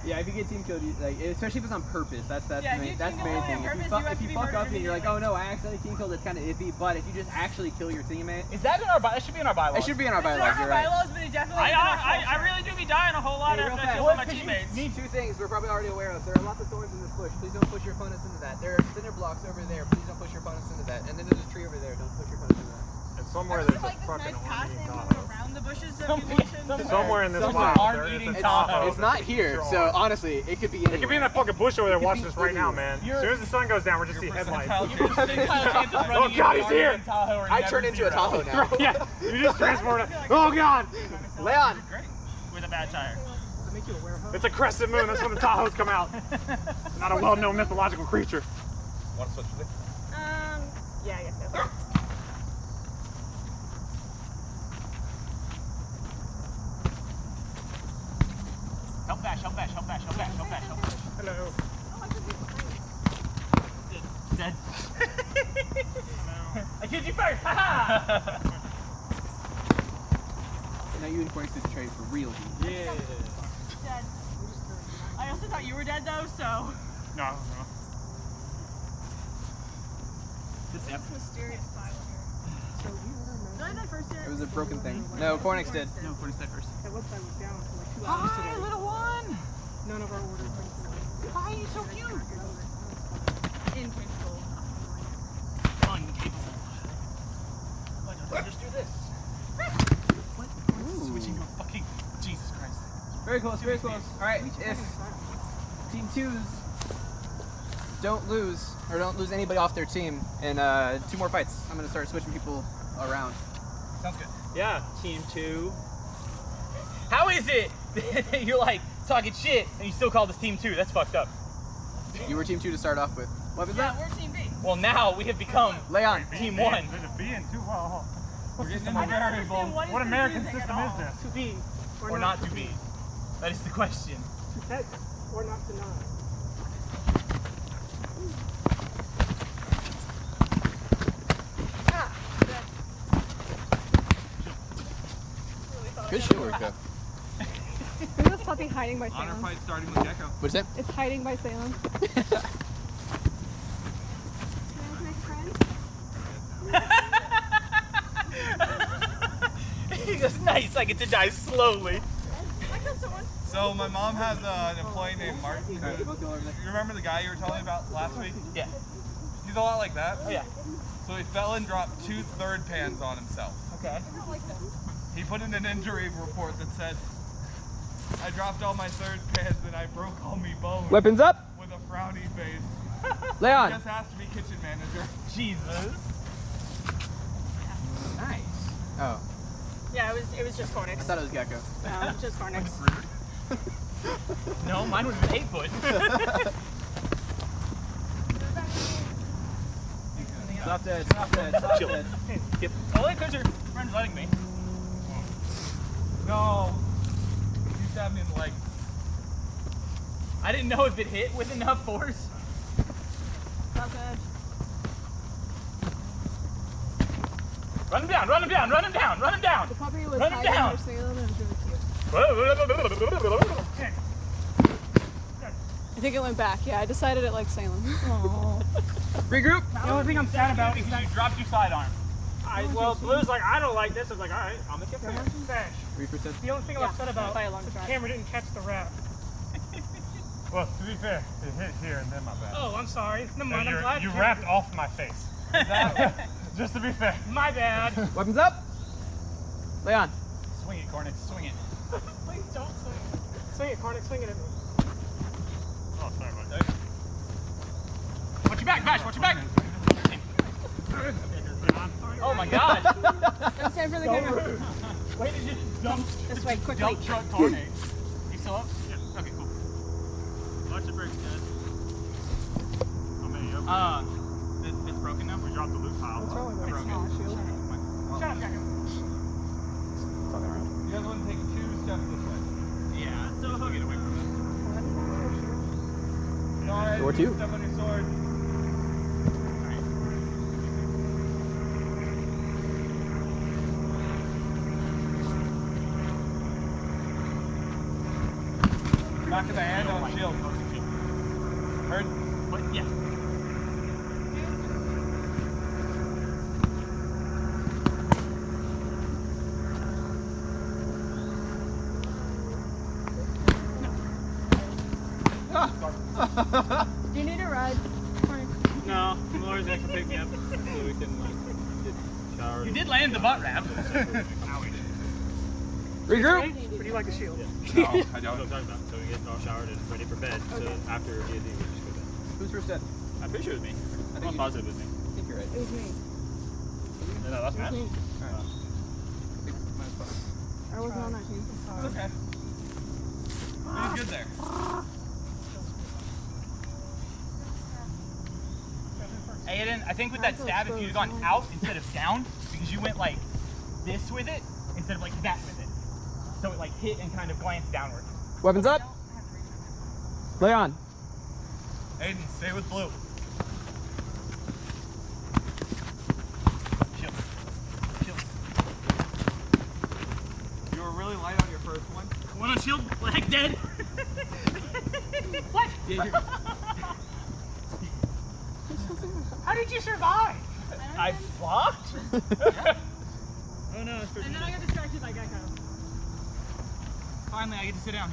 Yeah, if you get team killed, you, like especially if it's on purpose, that's Yeah, the if you main, that's the team main kill thing. on If you purpose, you have if to you be fuck up murdered and you're like, oh no, I accidentally team killed, it's kind of iffy. But if you just actually kill your teammate, Is that in our bylaws? That should be in our bylaws. it should be in our It's not bylaws. our You're right. bylaws, but it definitely is in our I really do be dying a whole lot Hey, real after I fast. kill my teammates. Need two things we're probably already aware of. There are lots of thorns in this bush. Please don't push your opponents into that. There are cinder blocks over there. Please don't push your opponents into that. And then there's a tree over there. Don't push your opponents into that. And somewhere I there's really a like this fucking nice path Army they Tahoe. moved around the bushes that we mentioned. Somewhere in this Somewhere wild, aren't there is eating a Tahoe. Tahoe. It's not here, so honestly, it could be anywhere. It could be in that fucking bush over there watching us right now, man. As soon as the sun goes down, we're just seeing headlights. Oh God, he's here. I turned into a Tahoe now. Yeah, you just transformed it. Oh God, Leon. With a bad tire. Does it make you a werewolf? it's a crescent moon. That's when the Tahoes come out. Not a well-known mythological creature. Want to switch with it? Yeah, I guess so. Help Bash, help Bash, help Bash, help Bash, help Bash, help Bash. Hello. Dead. I killed you first! Haha! Now you and Cornix did the trade for real, dude. Yeah. Dead. I also thought you were dead though, so. No, This mysterious pile here. Did I die first yet? It was a broken thing. No, Cornix did. No, Cornix dead first. That website was down for like 2 hours today. little one! None of our orders went through. Hi, you're so cute! Incapable. Uncapable. Just do this. Switching to a fucking Jesus Christ. Very close, very close. Alright, if Team 2s don't lose, or don't lose anybody off their team in 2 more fights, I'm going to start switching people around. Sounds good. Yeah, team 2. How is it you're like talking shit and you still call this team 2? That's fucked up. You were Team 2 to start off with. What was that? Yeah, we're team B. Well, now we have become Leon. team 1. There's a B and 2. Wow. We're getting I don't understand what is What American confusing system at is all. this? To be Or not to be. That is the question. To head or not to not. Good shit work, though. Look at this puppy hiding by Honor Salem. fight starting with Gecko. What's that? It's hiding by Salem. He goes, nice, I get to die slowly. I killed someone. So my mom has an employee named Martin. You remember the guy you were telling me about last week? Yeah. He's a lot like that. Oh, yeah. So he fell and dropped 2 third pans on himself. Okay. He put in an injury report that said, I dropped all my third pans and I broke all my bones. Weapons up. With a frowny face. Leon. He just has to be kitchen manager. Jesus. Nice. Oh, Yeah, it was just I Cornix. thought it was Gecko. No, just Cornix. No, mine would have been 8 foot. Stop dead, stop dead, stop Chill. dead. Yep. Only because your friend's letting me. No. He stabbed me in the leg. I didn't know if it hit with enough force. Not bad. Run him down, run him down, run him down, run him down. The puppy was Run him hiding down. under Salem and it was really cute. I think it went back. Yeah, I decided it liked Salem. Regroup. The only thing I'm sad about is Because that you dropped your sidearm. well, Blue's like, I don't like this. I was like, all right, I'll make it fair. Bash. 3%. The only thing I'm Yeah, upset about by a long is the shot. camera didn't catch the wrap. Well, to be fair, it hit here and then my back. Oh, I'm sorry. Never mind, I'm glad. You the wrapped camera- off my face. Just to be fair. My bad. Weapons up. Leon. Swing it, Cornix, swing it. Please don't swing it. Swing it, Cornix, swing it at me. Oh, sorry about that. Watch your back, Bash, watch your back. Oh my god. Don't stand for the camera. Way to just dump, This way, quickly. dump truck tornado. You still up? Yeah. Okay, cool. Watch the brakes, guys. How many up? It's broken now? We dropped the loop pile. What's wrong with it? Small shield. Shut up, Jacko. You guys want to take 2 steps this way? Yeah, so I'll get away from it. Alright, Door 2. Step on your sword. Back of the hand on shield. Heard? But yeah. Do you need a ride? No, Laura's going to pick me up so we can get showered. You did land the butt wrap. Regroup. Or do you like the shield? No, I That's don't. what I'm talking about. So we get all showered and ready for bed. So after D&D, we just go to bed. Who's first dead? I'm pretty sure it was me. think I'm you- positive it was me. I think you're right. It was me. No, that's Matt. me. Alright. I wasn't on that team. It's okay. He's good there. Aiden, I think with that stab, if you'd have gone out instead of down, because you went like this with it, instead of like that with it. So it like hit and kind of glanced downward. Weapons up. Leon. Aiden, stay with blue. Shield. Shield. You were really light on your first one. One on shield, leg dead. What? How did you survive? I flopped? Oh no, it's And then I got distracted by Gecko. Finally, I get to sit down.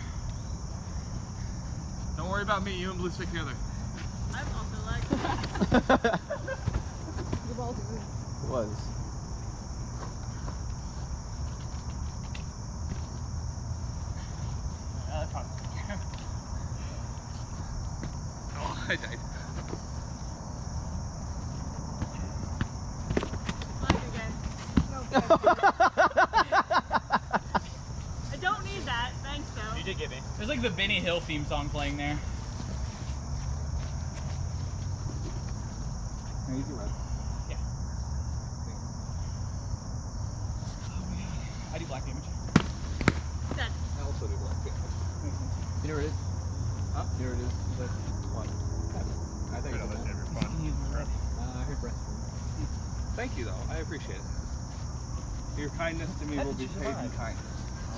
Don't worry about me, you and blue stick together. I'm also like. The ball's good. It was. Oh, I died. I don't need that. Thanks, though. You did get me. There's like the Benny Hill theme song playing there. No, you can run. Yeah. I do black damage. Dead. I also do black damage. You know where it is? Huh? You know where it is? It's like one. I think it's That's that. every fun. I heard breath. Thank you, though. I appreciate it. Your kindness to me will be paid in kind.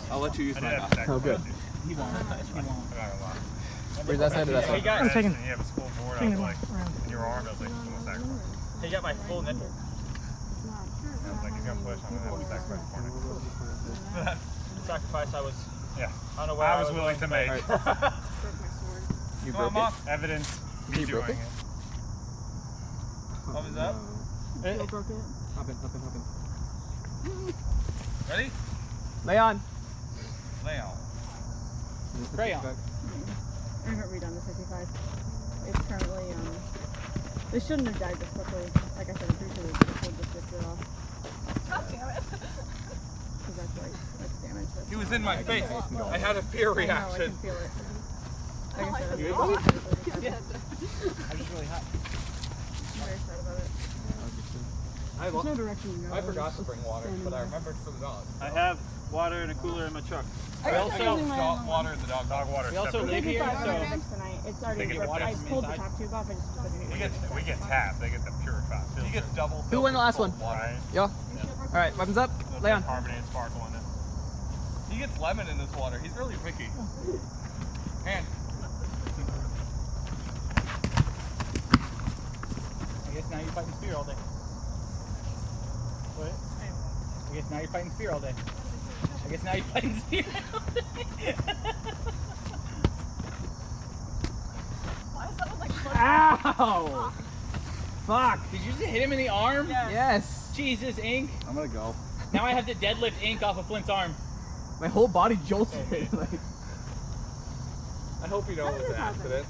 I'll let you use I my did mouth. have Oh, good. He won't. He won't. Where's that side or that He side? got, I'm taking. And you have a school board, I was like, in your arm, I was like, I'm gonna sacrifice. he got my full nipple. It's not. I was like, he's gonna push, I'm gonna have to sacrifice for it. Sacrifice, I was Yeah. I don't know where I was willing to make. Broke my sword. You Come on, broke Moth. Evidence me You broke doing it? it. Thumbs up. Jill broke it. Hop in. Ready? Leon. Lay on. Crayon. I haven't redone the 55. It's currently, they shouldn't have died this quickly. Like I said, I'm pretty sure the sword just ripped it off. God damn it. Because that's damage. That's He was not- in my face. I had a fear I know, I reaction. can feel it. Like I said, You I'm able? very I'm just really hot. sad about it. There's no direction to go. I forgot to bring water, but I remembered for the dog. I have water in a cooler in my truck. I We guess also I'm using my Dog own water in the dog. Dog water. We also separate. live here, $55 so fixed tonight. It's already They get ripped. water I from pulled the inside. top tube off. I just We get tapped. They get the purified. He gets double. Who won the last one? Right. Y'all. All right, weapons up. Leon. Carbonated sparkle in it. He gets lemon in his water. He's really picky. And I guess now you're fighting spear all day. What? I guess now you're fighting spear all day. I guess now you're fighting spear all day. Why is that one like Ow! Fuck! Did you just hit him in the arm? Yeah. Yes. Jesus, Ink. I'm gonna go. Now I have to deadlift Ink off of Flint's arm. My whole body jolted. Like, I hope you know it was an accident.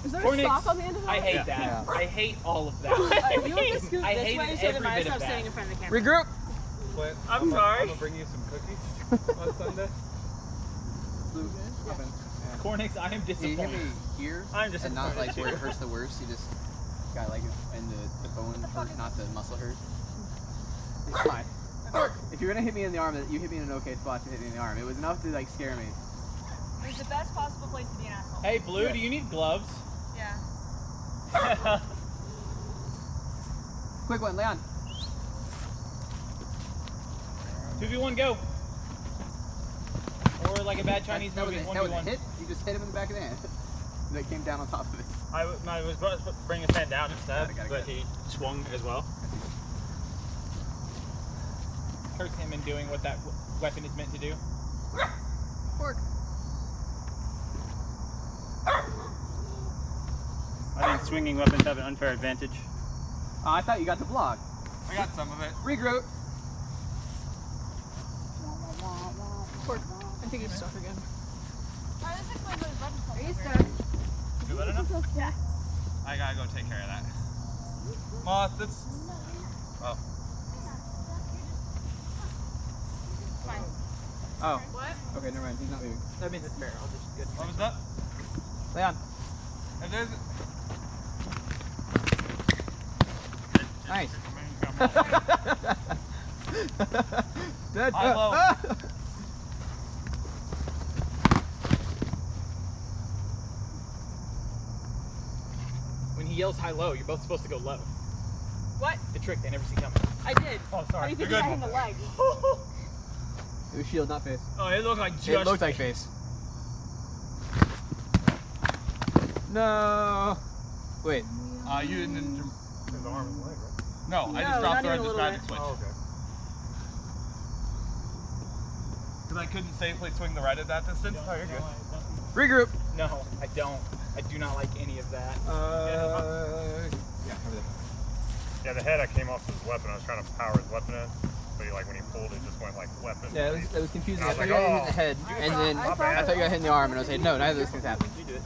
Is there Cornix, a sock on the end of that? I hate that. Yeah. I hate all of that. You want to scoot I this hate way so every that I bit stop of standing that. in front of the camera? regroup. Clint, I'm sorry. I'm gonna bring you some cookies on Sunday. Cornix, I am You hit disappointed. me here, I'm just and not like where it hurts the worst. You just got like in the bone hurt, not the muscle hurt. It's fine. If you're gonna hit me in the arm, you hit me in an okay spot to hit me in the arm. It was enough to like scare me. It's the best possible place to be an asshole. Hey, Blue, do you need gloves? Yeah. Quick one, Leon. 2v1, go. Or like a bad Chinese that was movie, a, that was a 1v1. hit. You just hit him in the back of the head. That came down on top of it. I was about to bring his head down instead, Got it. but he swung as well. Curse him in doing what that weapon is meant to do. Pork. I think swinging weapons have an unfair advantage. Oh, I thought you got the block. I got some of it. Regroup. Pork. I think he's stuck again. Why does it explain what his weapon Are you called? stuck? You better enough? Yeah. I gotta go take care of that. Moth, that's. Oh. Fine. Oh. What? Okay, never mind. He's not moving. That means it's fair. I'll just get Thumbs up. Leon. If there's. Nice. High low. When he yells high-low, you're both supposed to go low. What? The trick they never see coming. I did. Oh, How do sorry. you think You're I good. hit him in the leg? It was shield, not face. Oh, it looked like just. It looked like face. No. Wait. You didn't. His arm and leg, right? No, I No, just dropped not her even and a just little grabbed bit. the switch. Oh, okay. Because I couldn't safely swing the right at that distance. Oh, you're good. Regroup. No, I don't. I do not like any of that. Yeah, over there. Yeah, the head I came off his weapon. I was trying to power his weapon in, but like when he pulled, it just went like weapon. Yeah, it was confusing. And I I thought was you got hit in like, the head, and then My I bad. thought you got hit in the arm, and I was like, no, neither of those things happened. You do it.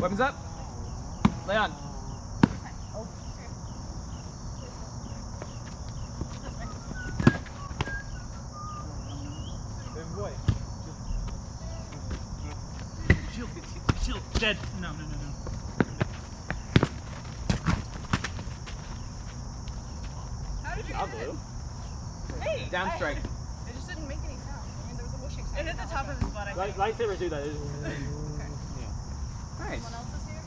Weapons up. Leon. Shield, shield, dead. No. How did you I'll get it? do. Hey! Down strike. It just didn't make any sound. I mean, there was a whooshing sound. It hit the top of his butt, I think. Lightsabers do that. Nice. Someone else is here?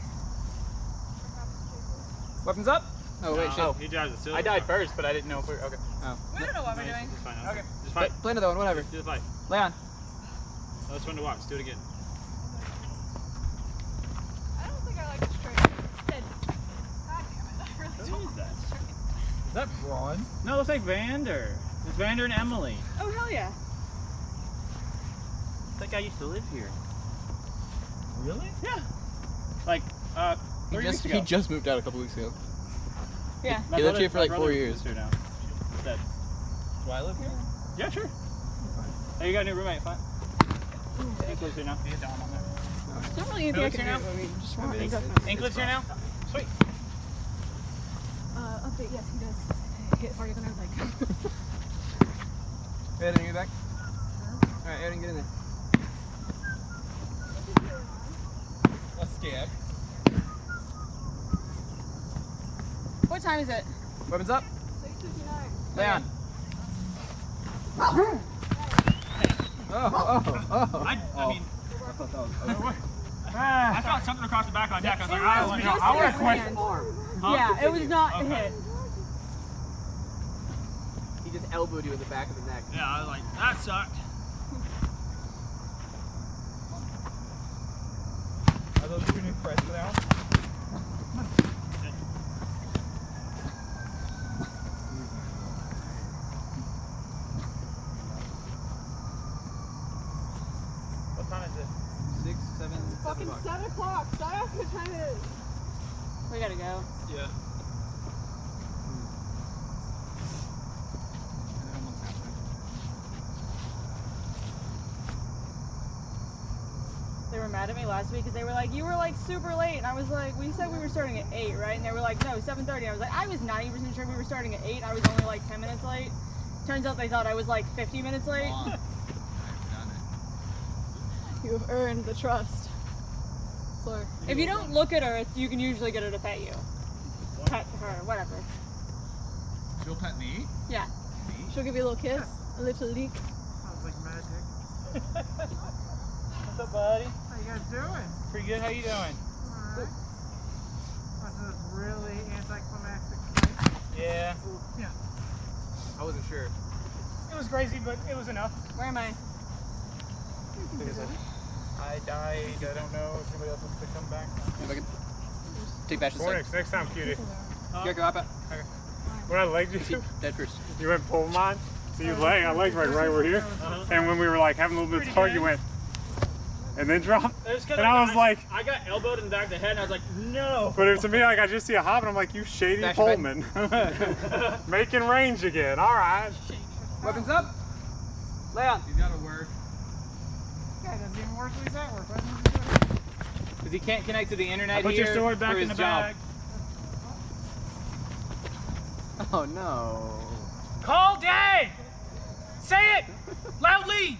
Weapons up. Oh wait, shit. Oh, he drives the silver. I died first, but I didn't know if we were... Okay. Oh. We don't know what we're Nice, doing. It's fine. Okay. Just fight. Play another one, whatever. Do the fight. Leon. Let's run to watch. Do it again. I don't think I like this trick. Dead. Who is that? Is that Braun? No, it looks like Vander. It's Vander and Emily. Oh, hell yeah. That guy used to live here. Really? Yeah. Like, 3 weeks ago. He just moved out a couple weeks ago. Yeah. My He lived brother- here for my like 4 brother years. lives here now. Dead. Do I live here? Yeah, sure. Hey, you got a new roommate, fine. Ink lives here now. Be a dom on there. There's not really anything I can do. I mean, just want things up. Ink lives here now? Sweet. Update, yes, he does. Hit harder than I would like. Hey, Aiden, get back. Alright, Aiden, get in there. Let's skip. What time is it? Weapons up. 6:59. Leon. Oh. I mean, I felt something across the back of my neck. I was like, I want to quit. Yeah, it was not a hit. He just elbowed you in the back of the neck. Yeah, I was like, that sucked. Are those your new friends now? What time is it? 6, 7, 7 Fucking o'clock. 7 o'clock. Stop asking what time it is. We gotta go. Yeah. They were mad at me last week because they were like, you were like super late. And I was like, we said we were starting at 8, right? And they were like, no, 7:30. I was like, I was 90% sure we were starting at 8. I was only like 10 minutes late. Turns out they thought I was like 50 minutes late. You have earned the trust. So, if you don't look at her, you can usually get her to pet you. Pet her, whatever. She'll pet me? Yeah. She'll give you a little kiss, a little leak. Sounds like magic. What's up, buddy? How you guys doing? Pretty good. How you doing? Alright. Wasn't this really anticlimactic tonight? Yeah. I wasn't sure. It was crazy, but it was enough. Where am I? I died. I don't know if anybody else wants to come back. If I could take back to Mornings, next time, cutie. Yeah, go up. When I legged you, Dead first. you went pull mine. So you leg, I legged right over here. And when we were like having a little bit of talk, you went, and then dropped. And I was like, I got elbowed in the back of the head, and I was like, no. but it, to me, like I just see a hop, and I'm like, you shady Back your Pullman. Making range again. All right. Weapons up. Leon. He's gotta work. Yeah, it doesn't even work when he's at work. Why doesn't he do it? Because he can't connect to the internet Put here your sword back for in his the job. bag. Oh no. Call Dad! Say it! Loudly!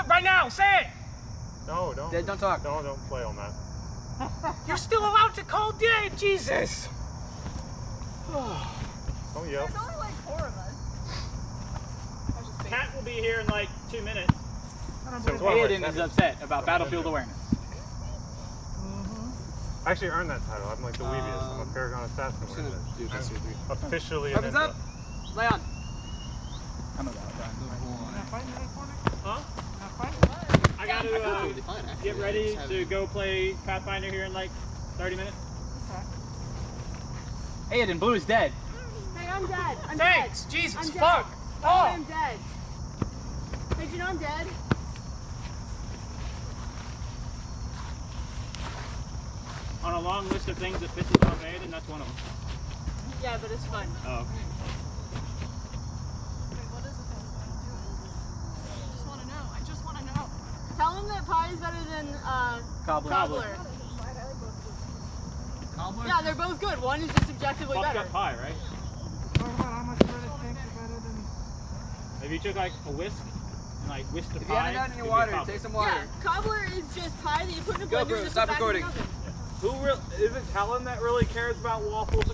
Right now, say it! No, don't. Dad, don't talk. Don't play on that. You're still allowed to call Dad, Jesus! Don't yell. There's only like 4 of us. Kat will be here in like 2 minutes. So what am I, Aiden is upset about battlefield awareness. I actually earned that title. I'm like the weebiest. I'm a Paragon Assassin. I'm just gonna do this here. Officially a Weapons ninja. up. Leon. I'm about done. Not fighting in that corner? Huh? Not fighting? I gotta Totally fine, actually. get ready Just to have- go play Pathfinder here in like 30 minutes. Okay. Aiden, Blue is dead. Hey, I'm dead. I'm Thanks! dead. Jesus, I'm dead. fuck! Oh, Oh! I'm dead. Did you know I'm dead? On a long list of things that pisses off Aiden, that's one of them. Yeah, but it's fun. Oh. What is it? I just want to know. I just want to know. Tell him that pie is better than Cobbler. cobbler. Cobbler? Yeah, they're both good. One is just objectively Fucked better. up pie, right? Talk about how much bread it takes is better than... If you took like a whisk and like whisked the If you pie, haven't had any it'd be water, cobbler. take some water. Yeah, cobbler is just pie that you put in a blender. GoPro, and just stop put back in the recording. oven. Who is it Helen that really cares about waffles?